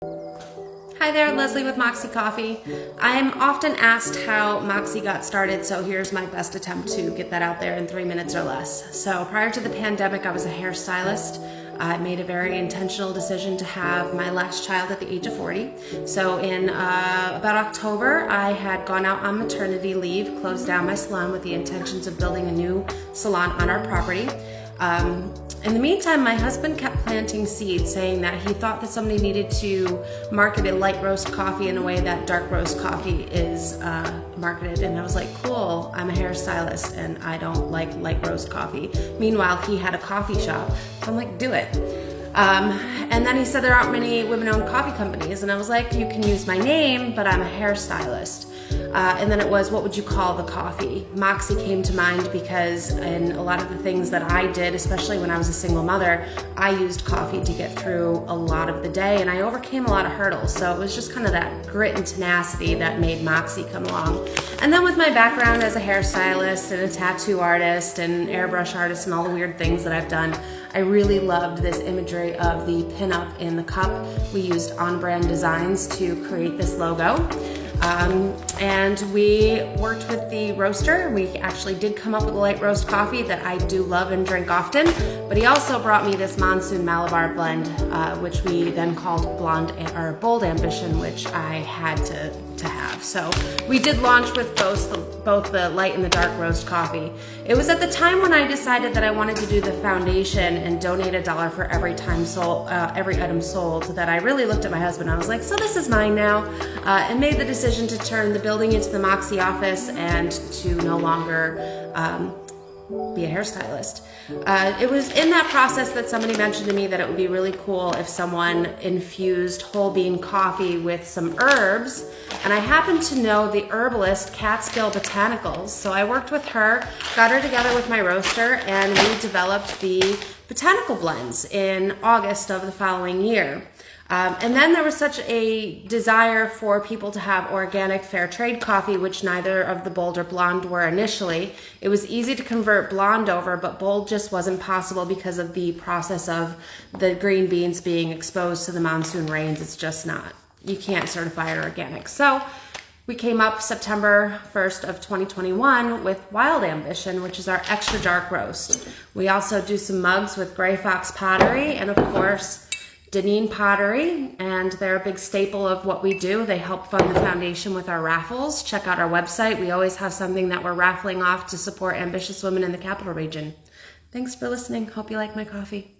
Hi there, Leslie with Moxxi Coffee. I'm often asked how Moxxi got started, so here's my best attempt to get that out there in 3 minutes or less. So prior to the pandemic, I was a hairstylist. I made a very intentional decision to have my last child at the age of 40. So in about October, I had gone out on maternity leave, closed down my salon with the intentions of building a new salon on our property. In the meantime, my husband kept planting seeds, saying that he thought that somebody needed to market a light roast coffee in a way that dark roast coffee is marketed. And I was like, cool, I'm a hairstylist and I don't like light roast coffee. Meanwhile, he had a coffee shop. So I'm like, do it. And then he said there aren't many women-owned coffee companies. And I was like, you can use my name, but I'm a hairstylist. And then it was, what would you call the coffee? Moxxi came to mind because in a lot of the things that I did, especially when I was a single mother, I used coffee to get through a lot of the day, and I overcame a lot of hurdles. So it was just kind of that grit and tenacity that made Moxxi come along. And then with my background as a hairstylist and a tattoo artist and airbrush artist and all the weird things that I've done, I really loved this imagery of the pinup in the cup. We used on-brand designs to create this logo. And we worked with the roaster. We actually did come up with a light roast coffee that I do love and drink often, but he also brought me this Monsoon Malabar blend, which we then called Bold Ambition, which I had to have. So we did launch with both the light and the dark roast coffee. It was at the time when I decided that I wanted to do the foundation and donate $1 for every item sold, that I really looked at my husband. I was like, so this is mine now, and made the decision to turn the building into the Moxxi office and to no longer be a hairstylist. It was in that process that somebody mentioned to me that it would be really cool if someone infused whole bean coffee with some herbs, and I happened to know the herbalist Catskill Botanicals, so I worked with her, got her together with my roaster, and we developed the botanical blends in August of the following year. And then there was such a desire for people to have organic fair trade coffee, which neither of the Bold or Blonde were initially. It was easy to convert Blonde over, but Bold just wasn't possible because of the process of the green beans being exposed to the monsoon rains. It's just not. You can't certify it organic. So we came up September 1st of 2021 with Wild Ambition, which is our extra dark roast. We also do some mugs with Gray Fox pottery and, of course, Deneen pottery, and they're a big staple of what we do. They help fund the foundation with our raffles. Check out our website. We always have something that we're raffling off to support ambitious women in the capital region. Thanks for listening. Hope you like my coffee.